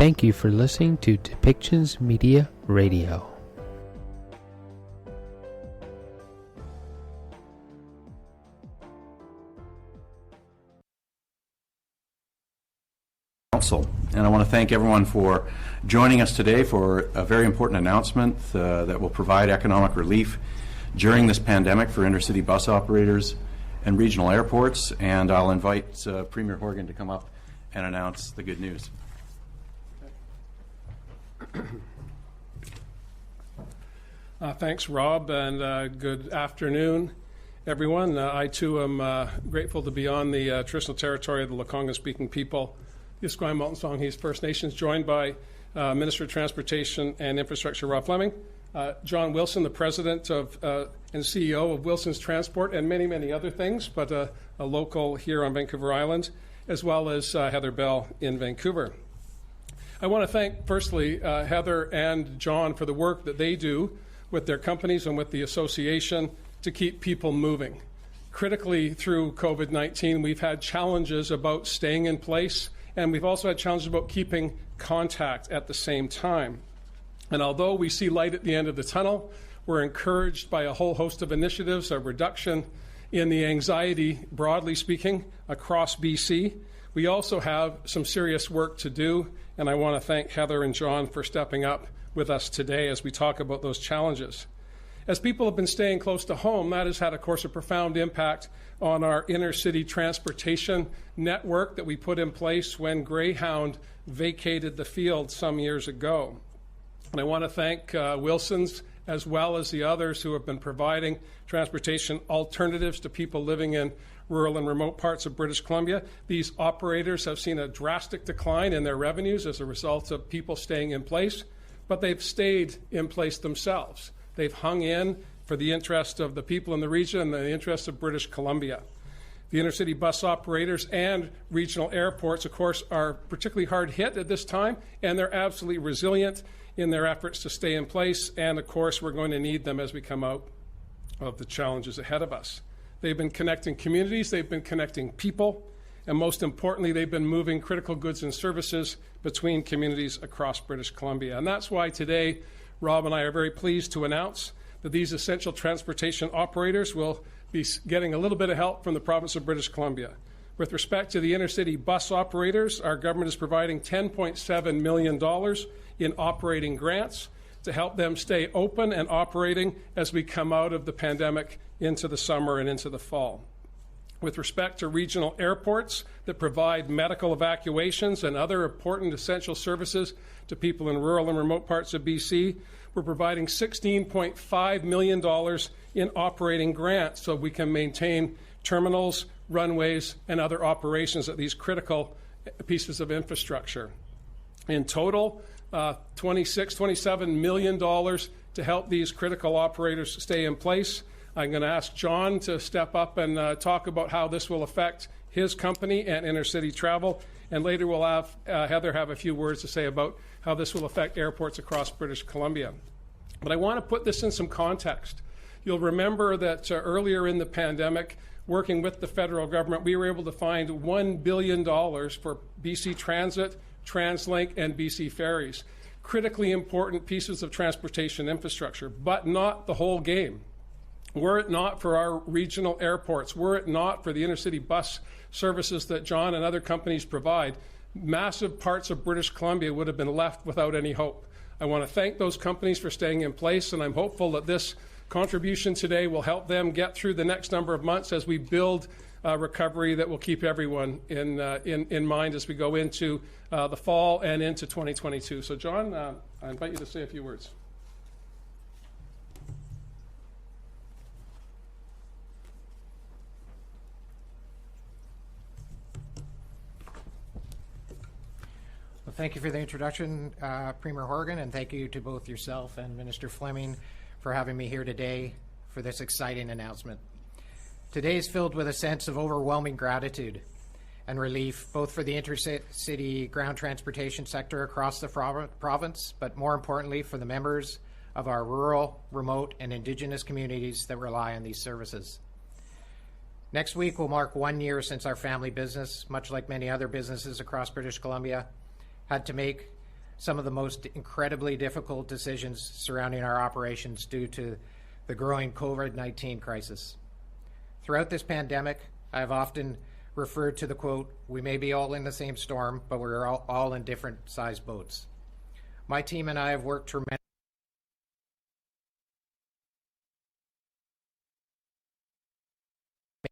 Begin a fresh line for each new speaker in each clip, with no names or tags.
Thank you for listening to Depictions Media Radio.
And I want to thank everyone for joining us today for a very important announcement that will provide economic relief during this pandemic for intercity bus operators and regional airports. And I'll invite Premier Horgan to come up and announce the good news.
Thanks, Rob, and good afternoon, everyone. I, too, am grateful to be on the traditional territory of the Lekwungen-speaking people, the Esquimalt and Songhees First Nations, joined by Minister of Transportation and Infrastructure, Rob Fleming, John Wilson, the President of and CEO of Wilson's Transport, and many, many other things, but a local here on Vancouver Island, as well as Heather Bell in Vancouver. I want to thank, firstly, Heather and John for the work that they do with their companies and with the association to keep people moving. Critically, through COVID-19, we've had challenges about staying in place, and we've also had challenges about keeping contact at the same time. And although we see light at the end of the tunnel, we're encouraged by a whole host of initiatives, a reduction in the anxiety, broadly speaking, across BC. We also have some serious work to do, and I want to thank Heather and John for stepping up with us today as we talk about those challenges. As people have been staying close to home, that has had, of course, a profound impact on our inner-city transportation network that we put in place when Greyhound vacated the field some years ago. And I want to thank Wilson's as well as the others who have been providing transportation alternatives to people living in rural and remote parts of British Columbia. These operators have seen a drastic decline in their revenues as a result of people staying in place, but they've stayed in place themselves. They've hung in for the interest of the people in the region and the interest of British Columbia. The intercity bus operators and regional airports, of course, are particularly hard hit at this time, and they're absolutely resilient in their efforts to stay in place. And, of course, we're going to need them as we come out of the challenges ahead of us. They've been connecting communities, they've been connecting people, and most importantly, they've been moving critical goods and services between communities across British Columbia. And that's why today, Rob and I are very pleased to announce that these essential transportation operators will be getting a little bit of help from the province of British Columbia. With respect to the intercity bus operators, our government is providing $10.7 million in operating grants to help them stay open and operating as we come out of the pandemic into the summer and into the fall. With respect to regional airports that provide medical evacuations and other important essential services to people in rural and remote parts of BC, we're providing $16.5 million in operating grants so we can maintain terminals, runways, and other operations at these critical pieces of infrastructure. In total, $27 million to help these critical operators stay in place. I'm going to ask John to step up and talk about how this will affect his company and intercity travel. And later we'll have Heather have a few words to say about how this will affect airports across British Columbia. But I want to put this in some context. You'll remember that earlier in the pandemic, working with the federal government, we were able to find $1 billion for BC Transit, TransLink, and BC Ferries. Critically important pieces of transportation infrastructure, but not the whole game. Were it not for our regional airports, were it not for the intercity bus services that John and other companies provide, massive parts of British Columbia would have been left without any hope. I want to thank those companies for staying in place, and I'm hopeful that this contribution today will help them get through the next number of months as we build recovery that will keep everyone in mind as we go into the fall and into 2022. So, John, I invite you to say a few words.
Well, thank you for the introduction, Premier Horgan, and thank you to both yourself and Minister Fleming for having me here today for this exciting announcement. Today is filled with a sense of overwhelming gratitude and relief, both for the intercity ground transportation sector across the province, but more importantly for the members of our rural, remote, and Indigenous communities that rely on these services. Next week will mark 1 year since our family business, much like many other businesses across British Columbia, had to make some of the most incredibly difficult decisions surrounding our operations due to the growing COVID-19 crisis. Throughout this pandemic, I have often referred to the quote, "We may be all in the same storm, but we're all in different sized boats." My team and I have worked tremendously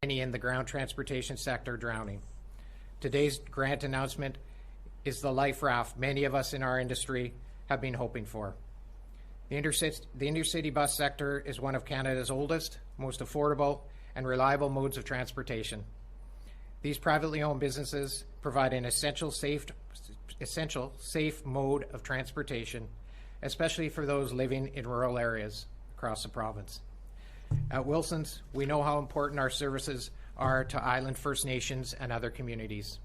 many in the ground transportation sector drowning. Today's grant announcement is the life raft many of us in our industry have been hoping for. The intercity bus sector is one of Canada's oldest, most affordable, and reliable modes of transportation. These privately owned businesses provide an essential, safe mode of transportation, especially for those living in rural areas across the province. At Wilson's, we know how important our services are to Island First Nations and other communities.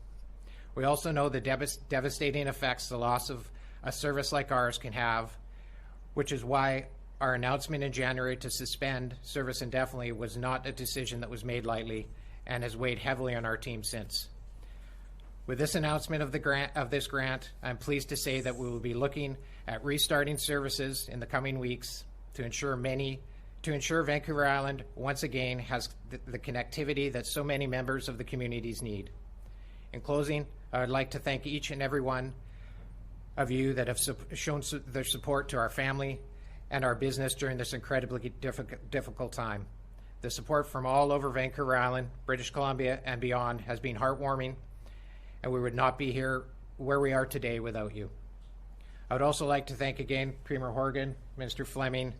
We also know the devastating effects the loss of a service like ours can have, which is why our announcement in January to suspend service indefinitely was not a decision that was made lightly and has weighed heavily on our team since. With this announcement of this grant, I'm pleased to say that we will be looking at restarting services in the coming weeks to ensure Vancouver Island once again has the connectivity that so many members of the communities need. In closing, I would like to thank each and every one of you that have shown their support to our family and our business during this incredibly difficult time. The support from all over Vancouver Island, British Columbia, and beyond has been heartwarming, and we would not be here where we are today without you. I would also like to thank again Premier Horgan, Minister Fleming,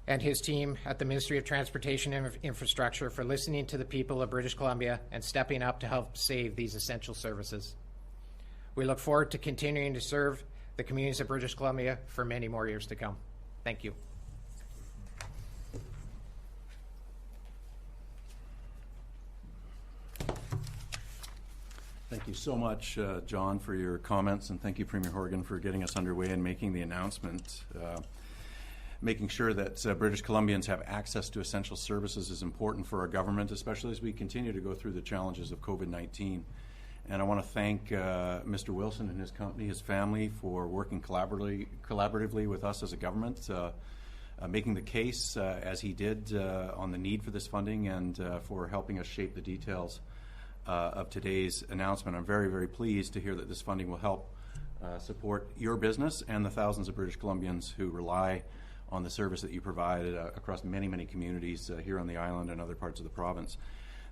and his team at the Ministry of Transportation and Infrastructure for listening to the people of British Columbia and stepping up to help save these essential services. We look forward to continuing to serve the communities of British Columbia for many more years to come. Thank you.
Thank you so much, John, for your comments, and thank you, Premier Horgan, for getting us underway and making the announcement. Making sure that British Columbians have access to essential services is important for our government, especially as we continue to go through the challenges of COVID-19. And I want to thank Mr. Wilson and his company, his family, for working collaboratively with us as a government, making the case as he did on the need for this funding, and for helping us shape the details of today's announcement. I'm very, very pleased to hear that this funding will help support your business and the thousands of British Columbians who rely on the service that you provide across many, many communities here on the island and other parts of the province.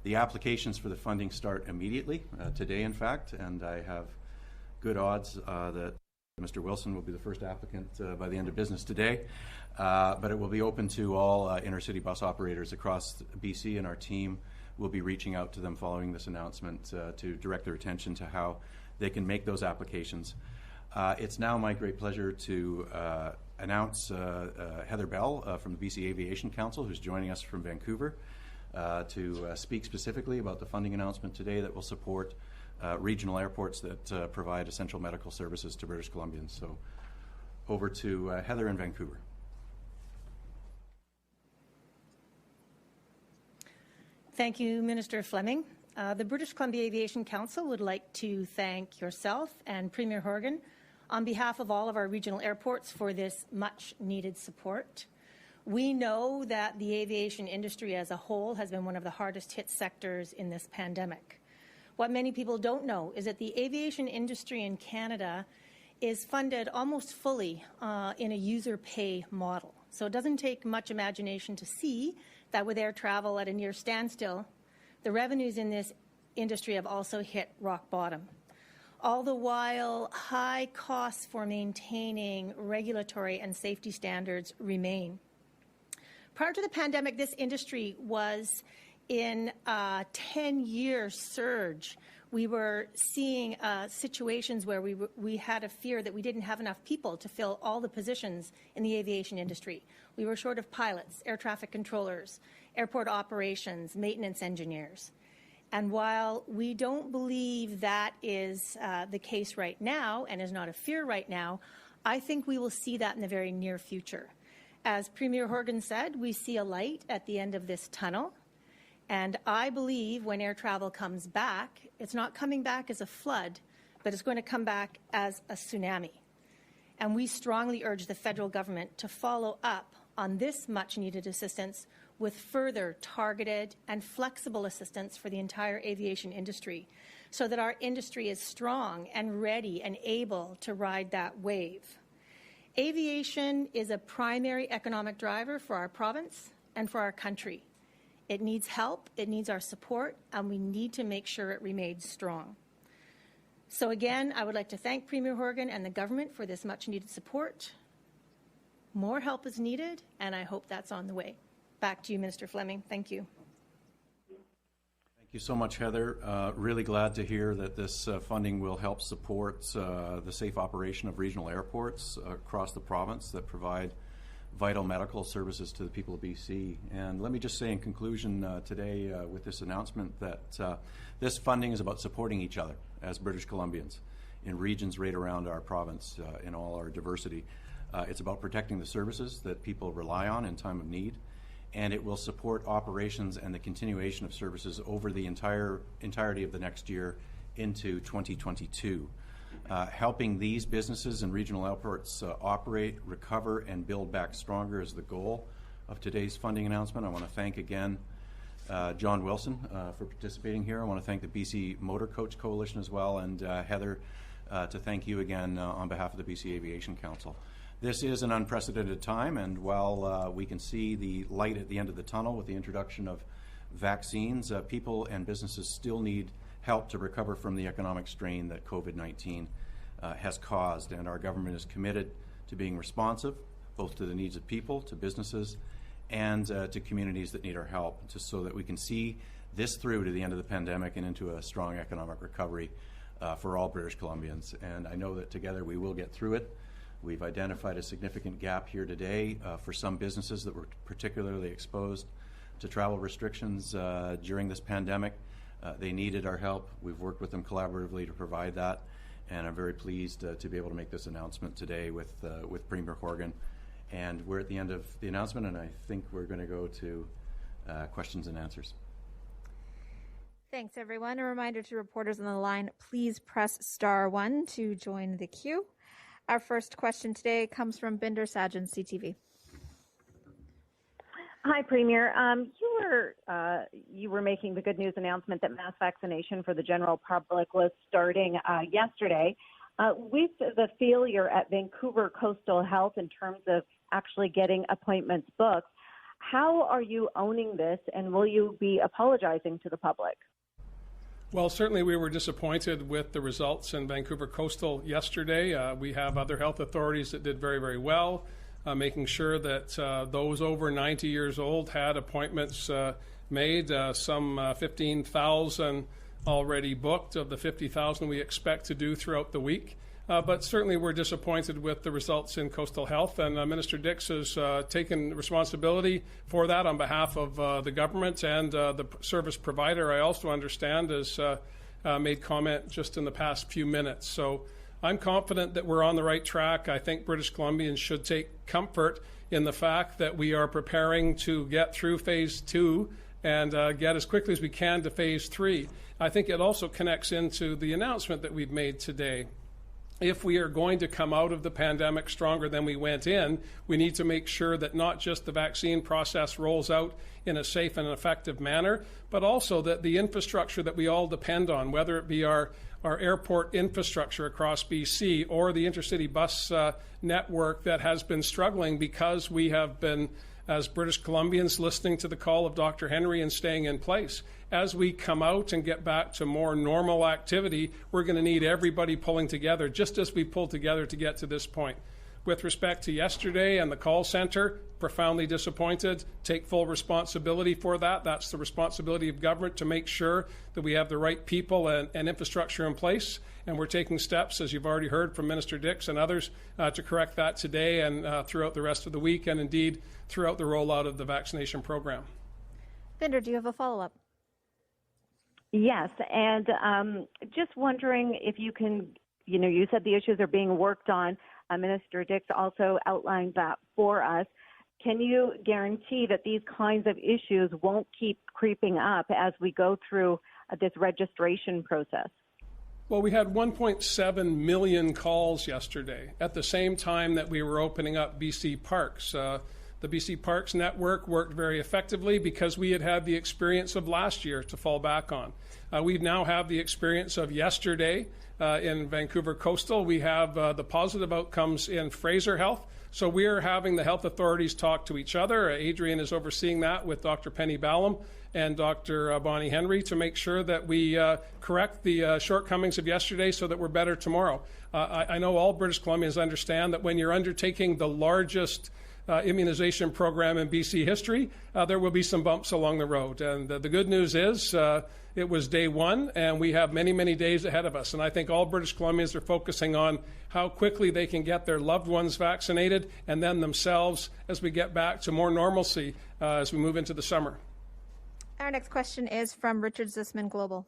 The applications for the funding start immediately, today in fact, and I have good odds that Mr. Wilson will be the first applicant by the end of business today. But it will be open to all intercity bus operators across BC, and our team will be reaching out to them following this announcement to direct their attention to how they can make those applications. It's now my great pleasure to announce Heather Bell from the BC Aviation Council, who's joining us from Vancouver, to speak specifically about the funding announcement today that will support regional airports that provide essential medical services to British Columbians. So over to Heather in Vancouver.
Thank you, Minister Fleming. The British Columbia Aviation Council would like to thank yourself and Premier Horgan on behalf of all of our regional airports for this much-needed support. We know that the aviation industry as a whole has been one of the hardest hit sectors in this pandemic. What many people don't know is that the aviation industry in Canada is funded almost fully in a user pay model. So it doesn't take much imagination to see that with air travel at a near standstill, the revenues in this industry have also hit rock bottom. All the while, high costs for maintaining regulatory and safety standards remain. Prior to the pandemic, this industry was in a 10-year surge. We were seeing situations where we had a fear that we didn't have enough people to fill all the positions in the aviation industry. We were short of pilots, air traffic controllers, airport operations, maintenance engineers. And while we don't believe that is the case right now and is not a fear right now, I think we will see that in the very near future. As Premier Horgan said, we see a light at the end of this tunnel. And I believe when air travel comes back, it's not coming back as a flood, but it's going to come back as a tsunami. and we strongly urge the federal government to follow up on this much-needed assistance with further targeted and flexible assistance for the entire aviation industry so that our industry is strong and ready and able to ride that wave. Aviation is a primary economic driver for our province and for our country. It needs help, it needs our support, and we need to make sure it remains strong. So again, I would like to thank Premier Horgan and the government for this much-needed support. More help is needed, and I hope that's on the way. Back to you, Minister Fleming. Thank you.
Thank you so much, Heather. Really glad to hear that this funding will help support the safe operation of regional airports across the province that provide vital medical services to the people of BC. And let me just say in conclusion today with this announcement that this funding is about supporting each other as British Columbians in regions right around our province in all our diversity. It's about protecting the services that people rely on in time of need, and it will support operations and the continuation of services over the entirety of the next year into 2022. Helping these businesses and regional airports operate, recover, and build back stronger is the goal of today's funding announcement. I want to thank again John Wilson for participating here. I want to thank the BC Motor Coach Coalition as well, and Heather, to thank you again on behalf of the BC Aviation Council. This is an unprecedented time, and while we can see the light at the end of the tunnel with the introduction of vaccines, people and businesses still need help to recover from the economic strain that COVID-19 has caused, and our government is committed to being responsive both to the needs of people, to businesses, and to communities that need our help, just so that we can see this through to the end of the pandemic and into a strong economic recovery for all British Columbians. And I know that together we will get through it. We've identified a significant gap here today for some businesses that were particularly exposed to travel restrictions during this pandemic. They needed our help. We've worked with them collaboratively to provide that, and I'm very pleased to be able to make this announcement today with Premier Horgan. And we're at the end of the announcement, and I think we're going to go to questions and answers.
Thanks, everyone. A reminder to reporters on the line, please press *1 to join the queue. Our first question today comes from Binder Sajan, CTV.
Hi, Premier. You were making the good news announcement that mass vaccination for the general public was starting yesterday. With the failure at Vancouver Coastal Health in terms of actually getting appointments booked, how are you owning this, and will you be apologizing to the public?
Well, certainly we were disappointed with the results in Vancouver Coastal yesterday. We have other health authorities that did very, very well, making sure that those over 90 years old had appointments made, some 15,000 already booked of the 50,000 we expect to do throughout the week. But certainly we're disappointed with the results in Coastal Health, and Minister Dix has taken responsibility for that on behalf of the government and the service provider. I also understand has made comment just in the past few minutes. So I'm confident that we're on the right track. I think British Columbians should take comfort in the fact that we are preparing to get through Phase 2 and get as quickly as we can to Phase 3. I think it also connects into the announcement that we've made today. If we are going to come out of the pandemic stronger than we went in, we need to make sure that not just the vaccine process rolls out in a safe and effective manner, but also that the infrastructure that we all depend on, whether it be our airport infrastructure across BC or the intercity bus network that has been struggling because we have been, as British Columbians, listening to the call of Dr. Henry and staying in place. As we come out and get back to more normal activity, we're going to need everybody pulling together, just as we pulled together to get to this point. With respect to yesterday and the call center, profoundly disappointed, take full responsibility for that. That's the responsibility of government to make sure that we have the right people and infrastructure in place. And we're taking steps, as you've already heard from Minister Dix and others, to correct that today and throughout the rest of the week, and indeed throughout the rollout of the vaccination program.
Binder, do you have a follow-up?
Yes, and just wondering if you can, you said the issues are being worked on. Minister Dix also outlined that for us. Can you guarantee that these kinds of issues won't keep creeping up as we go through this registration process?
Well, we had 1.7 million calls yesterday at the same time that we were opening up BC Parks. The BC Parks network worked very effectively because we had the experience of last year to fall back on. We now have the experience of yesterday in Vancouver Coastal. We have the positive outcomes in Fraser Health. So we are having the health authorities talk to each other. Adrian is overseeing that with Dr. Penny Ballum and Dr. Bonnie Henry to make sure that we correct the shortcomings of yesterday so that we're better tomorrow. I know all British Columbians understand that when you're undertaking the largest immunization program in BC history, there will be some bumps along the road. And the good news is it was day one, and we have many, many days ahead of us. And I think all British Columbians are focusing on how quickly they can get their loved ones vaccinated and then themselves as we get back to more normalcy as we move into the summer.
Our next question is from Richard Zisman, Global.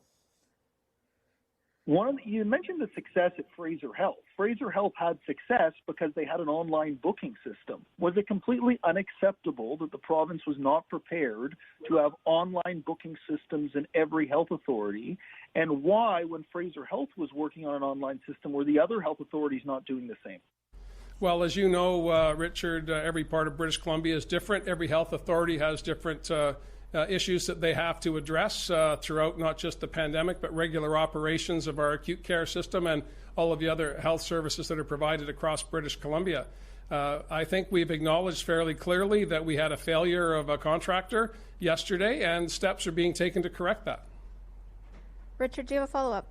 You mentioned the success at Fraser Health. Fraser Health had success because they had an online booking system. Was it completely unacceptable that the province was not prepared to have online booking systems in every health authority? And why, when Fraser Health was working on an online system, were the other health authorities not doing the same?
Well, as you know, Richard, every part of British Columbia is different. Every health authority has different issues that they have to address throughout not just the pandemic, but regular operations of our acute care system and all of the other health services that are provided across British Columbia. I think we've acknowledged fairly clearly that we had a failure of a contractor yesterday, and steps are being taken to correct that.
Richard, do you have a follow-up?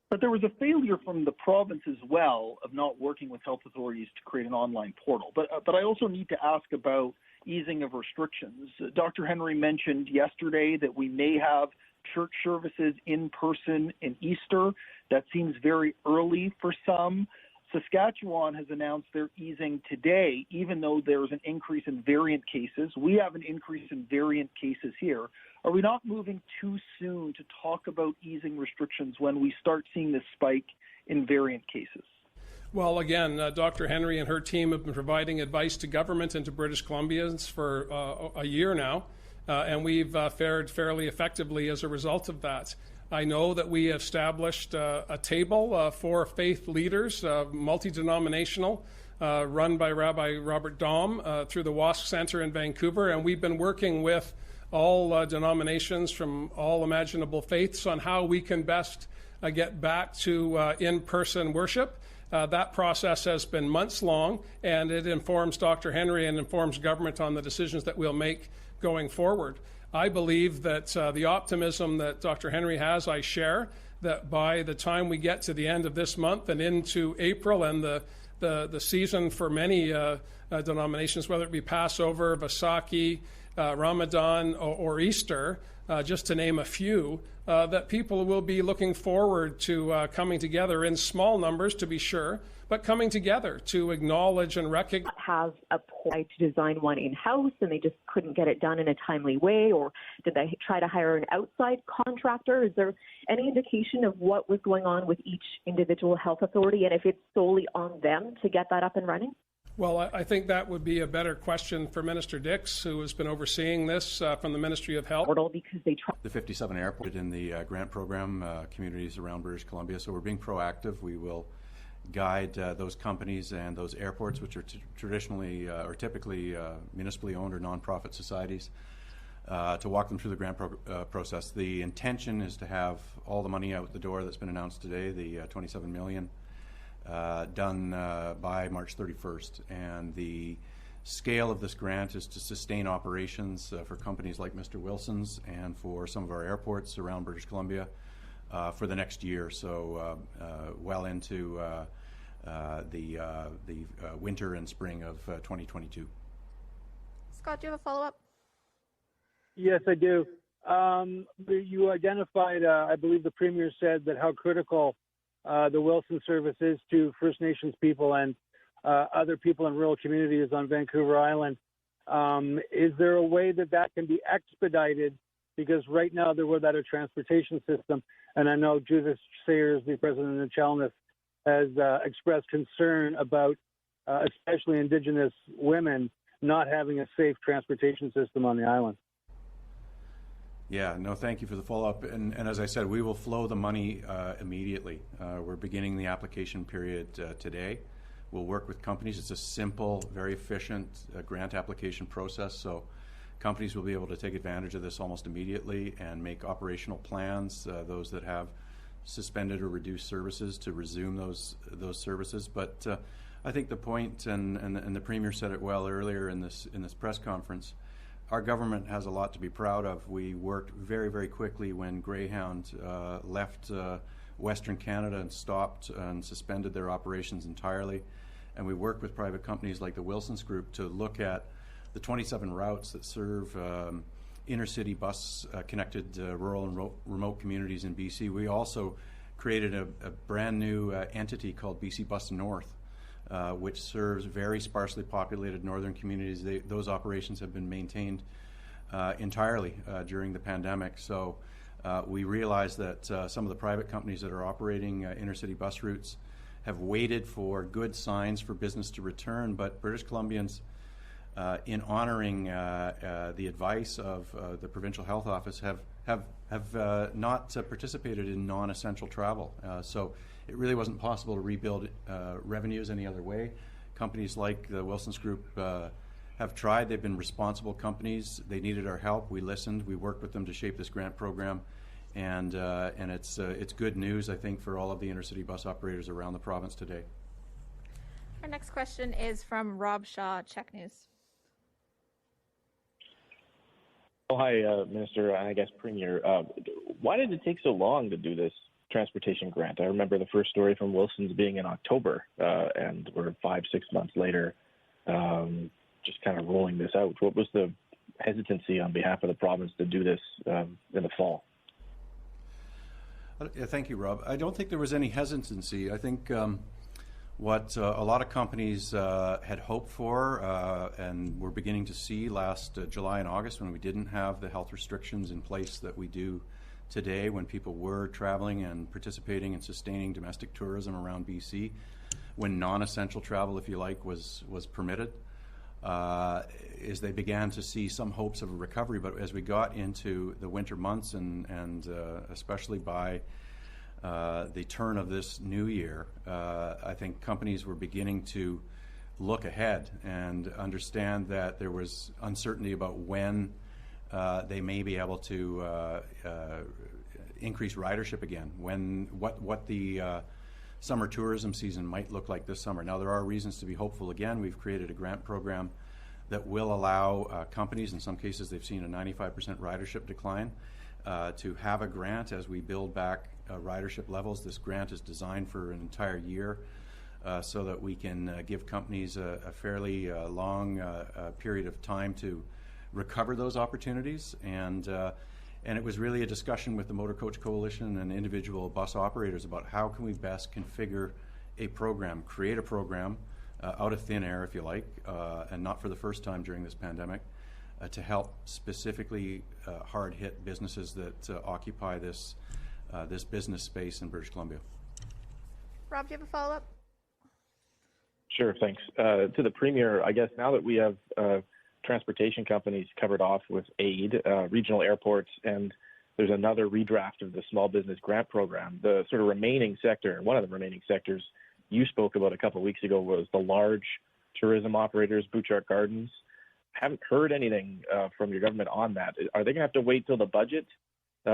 But there was a failure from the province as well of not working with health authorities to create an online portal. But I also need to ask about easing of restrictions. Dr. Henry mentioned yesterday that we may have church services in person in Easter. That seems very early for some. Saskatchewan has announced they're easing today, even though there's an increase in variant cases. We have an increase in variant cases here. Are we not moving too soon to talk about easing restrictions when we start seeing this spike in variant cases?
Well, again, Dr. Henry and her team have been providing advice to government and to British Columbians for a year now, and we've fared fairly effectively as a result of that. I know that we have established a table for faith leaders, multi-denominational, run by Rabbi Robert Daum through the WASC Center in Vancouver, and we've been working with all denominations from all imaginable faiths on how we can best get back to in-person worship. That process has been months long, and it informs Dr. Henry and informs government on the decisions that we'll make going forward. I believe that the optimism that Dr. Henry has, I share, that by the time we get to the end of this month and into April and the season for many denominations, whether it be Passover, Vaisakhi, Ramadan, or Easter, just to name a few, that people will be looking forward to coming together in small numbers, to be sure, but coming together to acknowledge and recognize.
Have applied to design one in-house and they just couldn't get it done in a timely way, or did they try to hire an outside contractor? Is there any indication of what was going on with each individual health authority, and if it's solely on them to get that up and running?
Well, I think that would be a better question for Minister Dix, who has been overseeing this from the Ministry of Health.
Because they
the 57 airports in the grant program, communities around British Columbia, so we're being proactive. We will guide those companies and those airports, which are traditionally or typically municipally owned or nonprofit societies, to walk them through the grant process. The intention is to have all the money out the door that's been announced today, the $27 million, done by March 31st. And the scale of this grant is to sustain operations for companies like Mr. Wilson's and for some of our airports around British Columbia for the next year, so well into the winter and spring of 2022.
Scott, do you have a follow-up?
Yes, I do. You identified, I believe the Premier said that how critical the Wilson service is to First Nations people and other people in rural communities on Vancouver Island. Is there a way that can be expedited? Because right now they're without a transportation system, and I know Judith Sayers, the president of Chalmers, has expressed concern about especially Indigenous women not having a safe transportation system on the island.
Yeah, no, thank you for the follow-up. And as I said, we will flow the money immediately. We're beginning the application period today. We'll work with companies. It's a simple, very efficient grant application process, so companies will be able to take advantage of this almost immediately and make operational plans, those that have suspended or reduced services to resume those services. But I think the point, and the Premier said it well earlier in this press conference, our government has a lot to be proud of. We worked very, very quickly when Greyhound left Western Canada and stopped and suspended their operations entirely. And we worked with private companies like the Wilsons Group to look at the 27 routes that serve inner-city bus-connected rural and remote communities in BC. We also created a brand new entity called BC Bus North, which serves very sparsely populated northern communities. Those operations have been maintained entirely during the pandemic. So we realize that some of the private companies that are operating inner-city bus routes have waited for good signs for business to return, but British Columbians, in honoring the advice of the Provincial Health Office, have not participated in non-essential travel. So it really wasn't possible to rebuild revenues any other way. Companies like the Wilsons Group have tried. They've been responsible companies. They needed our help. We listened. We worked with them to shape this grant program. And it's good news, I think, for all of the inner-city bus operators around the province today.
Our next question is from Rob Shaw, Check News.
Oh, hi, Minister, and I guess Premier. Why did it take so long to do this transportation grant? I remember the first story from Wilson's being in October, and we're 5-6 months later just kind of rolling this out. What was the hesitancy on behalf of the province to do this in the fall?
Thank you, Rob. I don't think there was any hesitancy. I think what a lot of companies had hoped for and were beginning to see last July and August, when we didn't have the health restrictions in place that we do today, when people were traveling and participating and sustaining domestic tourism around BC, when non-essential travel, if you like, was permitted, is they began to see some hopes of a recovery. But as we got into the winter months and especially by the turn of this new year, I think companies were beginning to look ahead and understand that there was uncertainty about when they may be able to increase ridership again, what the summer tourism season might look like this summer. Now, there are reasons to be hopeful again. We've created a grant program that will allow companies, in some cases they've seen a 95% ridership decline, to have a grant as we build back ridership levels. This grant is designed for an entire year so that we can give companies a fairly long period of time to recover those opportunities. And it was really a discussion with the Motor Coach Coalition and individual bus operators about how can we best configure a program, create a program out of thin air, if you like, and not for the first time during this pandemic, to help specifically hard-hit businesses that occupy this business space in British Columbia.
Rob, do you have a follow-up?
Sure, thanks. To the Premier, I guess now that we have transportation companies covered off with aid, regional airports, and there's another redraft of the small business grant program, the sort of remaining sector, one of the remaining sectors you spoke about a couple of weeks ago was the large tourism operators, Butchart Gardens. Haven't heard anything from your government on that. Are they going to have to wait till the budget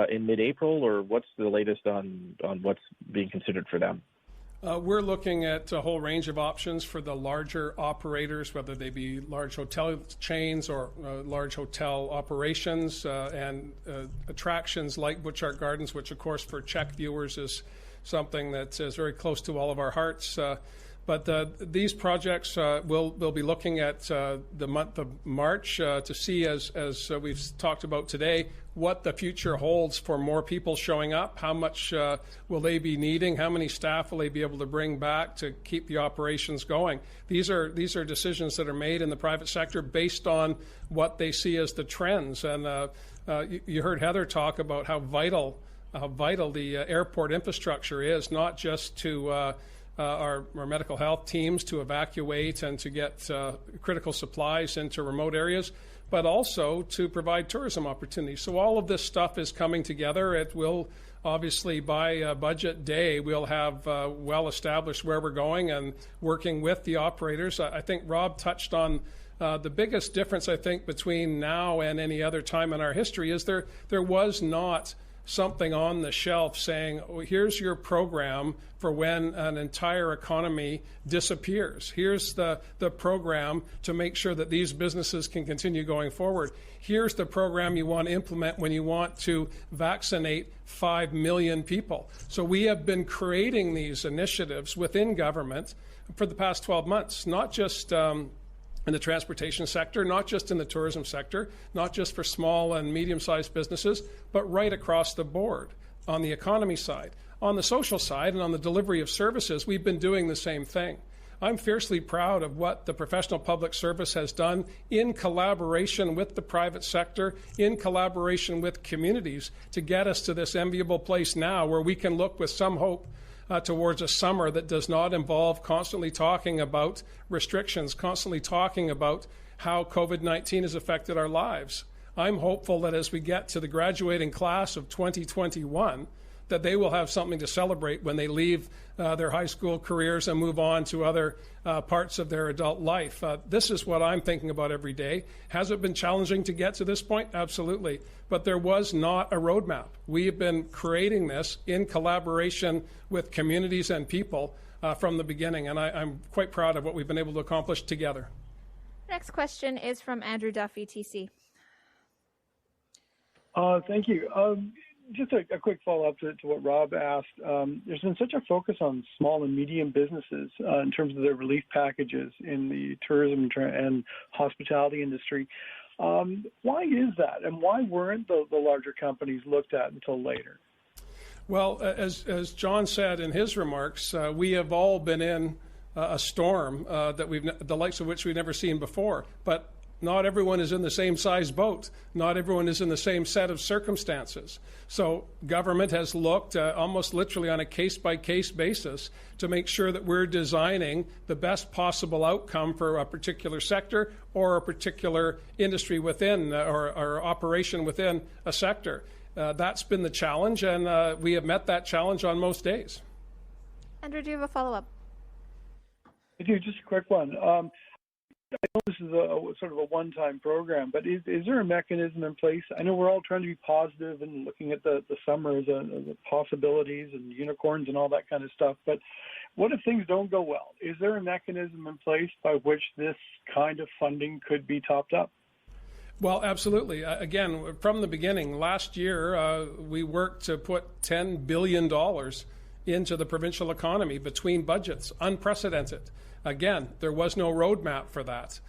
in mid-April, or what's the latest on what's being considered for them?
We're looking at a whole range of options for the larger operators, whether they be large hotel chains or large hotel operations and attractions like Butchart Gardens, which, of course, for Czech viewers is something that is very close to all of our hearts. But these projects we'll be looking at the month of March to see, as we've talked about today, what the future holds for more people showing up. How much will they be needing? How many staff will they be able to bring back to keep the operations going? These are decisions that are made in the private sector based on what they see as the trends. And you heard Heather talk about how vital the airport infrastructure is, not just to our medical health teams to evacuate and to get critical supplies into remote areas, but also to provide tourism opportunities. So all of this stuff is coming together. It will obviously, by budget day, we'll have well established where we're going and working with the operators. I think Rob touched on the biggest difference, I think, between now and any other time in our history is there was not something on the shelf saying, oh, here's your program for when an entire economy disappears. Here's the program to make sure that these businesses can continue going forward. Here's the program you want to implement when you want to vaccinate 5 million people. So we have been creating these initiatives within government for the past 12 months, not just in the transportation sector, not just in the tourism sector, not just for small and medium-sized businesses, but right across the board on the economy side. On the social side and on the delivery of services, we've been doing the same thing. I'm fiercely proud of what the professional public service has done in collaboration with the private sector, in collaboration with communities to get us to this enviable place now where we can look with some hope towards a summer that does not involve constantly talking about restrictions, constantly talking about how COVID-19 has affected our lives. I'm hopeful that as we get to the graduating class of 2021, that they will have something to celebrate when they leave their high school careers and move on to other parts of their adult life. This is what I'm thinking about every day. Has it been challenging to get to this point? Absolutely. But there was not a roadmap. We have been creating this in collaboration with communities and people from the beginning, and I'm quite proud of what we've been able to accomplish together.
Next question is from Andrew Duffy, TC.
Thank you. Just a quick follow-up to what Rob asked. There's been such a focus on small and medium businesses in terms of their relief packages in the tourism and hospitality industry. Why is that, and why weren't the larger companies looked at until later?
Well, as John said in his remarks, we have all been in a storm the likes of which we've never seen before. But not everyone is in the same size boat. Not everyone is in the same set of circumstances. So government has looked almost literally on a case-by-case basis to make sure that we're designing the best possible outcome for a particular sector or a particular industry within or operation within a sector. That's been the challenge, and we have met that challenge on most days.
Andrew, do you have a follow-up?
I do, just a quick one. I know this is a sort of a one-time program, but is there a mechanism in place? I know we're all trying to be positive and looking at the summer as the possibilities and unicorns and all that kind of stuff, but what if things don't go well? Is there a mechanism in place by which this kind of funding could be topped up?
Well, absolutely. Again, from the beginning, last year, we worked to put $10 billion into the provincial economy between budgets, unprecedented. Again, there was no roadmap for that.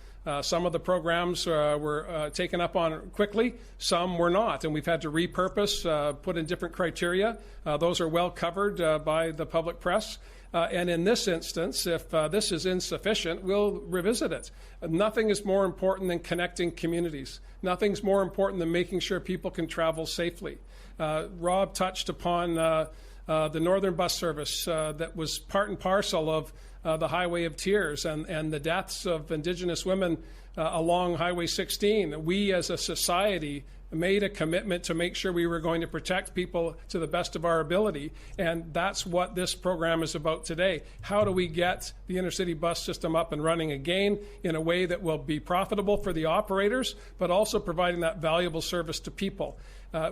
Some of the programs were taken up on quickly, some were not, and we've had to repurpose, put in different criteria. Those are well covered by the public press. And in this instance, if this is insufficient, we'll revisit it. Nothing is more important than connecting communities. Nothing's more important than making sure people can travel safely. Rob touched upon the Northern Bus Service that was part and parcel of the Highway of Tears and the deaths of Indigenous women along Highway 16. We as a society made a commitment to make sure we were going to protect people to the best of our ability, and that's what this program is about today. How do we get the intercity bus system up and running again in a way that will be profitable for the operators, but also providing that valuable service to people?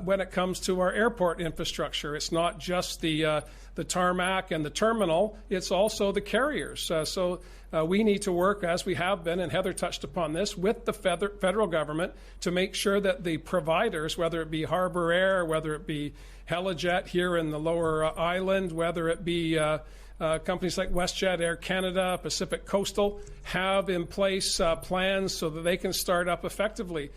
When it comes to our airport infrastructure, it's not just the tarmac and the terminal, it's also the carriers. So we need to work, as we have been, and Heather touched upon this, with the federal government to make sure that the providers, whether it be Harbour Air, whether it be Helijet here in the Lower Island, whether it be companies like WestJet, Air Canada, Pacific Coastal, have in place plans so that they can start up effectively.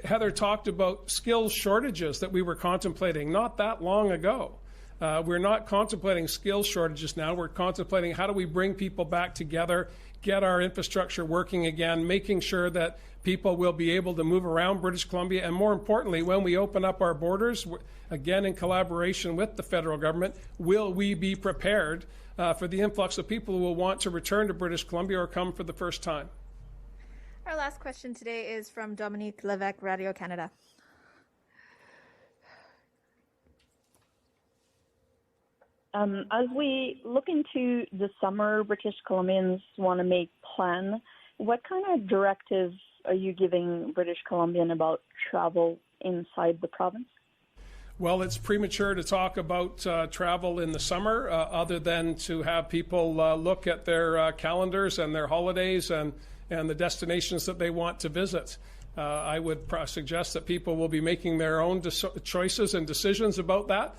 Heather talked about skills shortages that we were contemplating not that long ago. We're not contemplating skills shortages now. We're contemplating how do we bring people back together, get our infrastructure working again, making sure that people will be able to move around British Columbia, and more importantly, when we open up our borders, again in collaboration with the federal government, will we be prepared for the influx of people who will want to return to British Columbia or come for the first time?
Our last question today is from Dominique Levesque, Radio Canada.
As we look into the summer, British Columbians want to make plan. What kind of directives are you giving British Columbian about travel inside the province?
Well, it's premature to talk about travel in the summer, other than to have people look at their calendars and their holidays and the destinations that they want to visit. I would suggest that people will be making their own choices and decisions about that.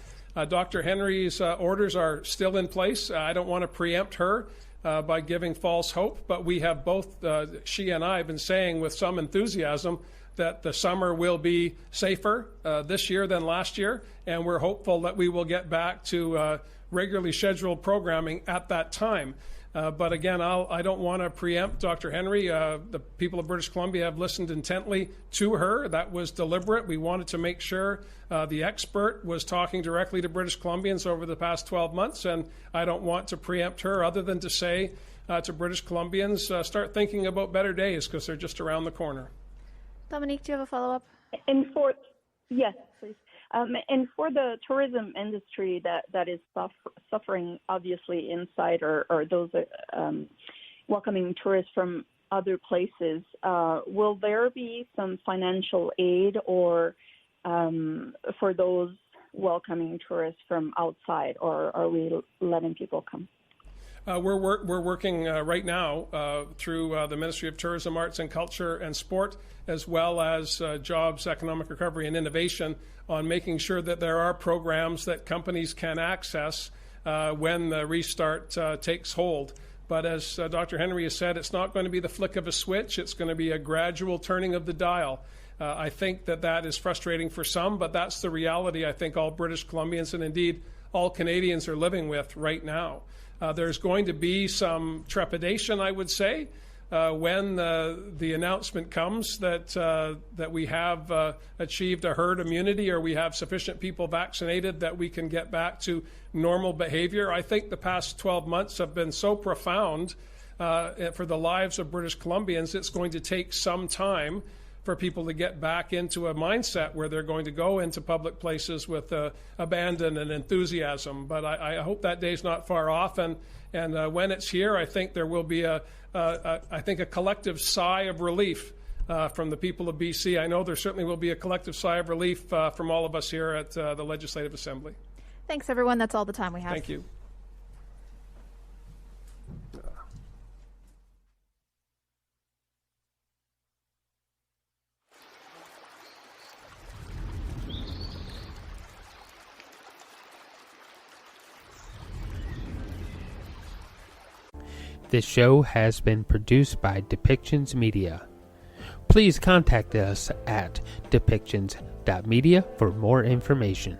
Dr. Henry's orders are still in place. I don't want to preempt her by giving false hope, but we have both, she and I have been saying with some enthusiasm that the summer will be safer this year than last year, and we're hopeful that we will get back to regularly scheduled programming at that time. But again, I don't want to preempt Dr. Henry. The people of British Columbia have listened intently to her. That was deliberate. We wanted to make sure the expert was talking directly to British Columbians over the past 12 months, and I don't want to preempt her other than to say to British Columbians, start thinking about better days because they're just around the corner.
Dominique, do you have a follow-up?
Yes, please. And for the tourism industry that is suffering, obviously, inside or those welcoming tourists from other places, will there be some financial aid or for those welcoming tourists from outside, or are we letting people come?
We're working right now through the Ministry of Tourism, Arts and Culture and Sport, as well as Jobs, Economic Recovery and Innovation, on making sure that there are programs that companies can access when the restart takes hold. But as Dr. Henry has said, it's not going to be the flick of a switch. It's going to be a gradual turning of the dial. I think that is frustrating for some, but that's the reality I think all British Columbians and indeed all Canadians are living with right now. There's going to be some trepidation, I would say, when the announcement comes that we have achieved a herd immunity or we have sufficient people vaccinated that we can get back to normal behavior. I think the past 12 months have been so profound for the lives of British Columbians, it's going to take some time for people to get back into a mindset where they're going to go into public places with abandon and enthusiasm. But I hope that day's not far off. And when it's here, I think there will be a collective sigh of relief from the people of BC. I know there certainly will be a collective sigh of relief from all of us here at the Legislative Assembly.
Thanks, everyone. That's all the time we have.
Thank you.
This show has been produced by Depictions Media. Please contact us at depictions.media for more information.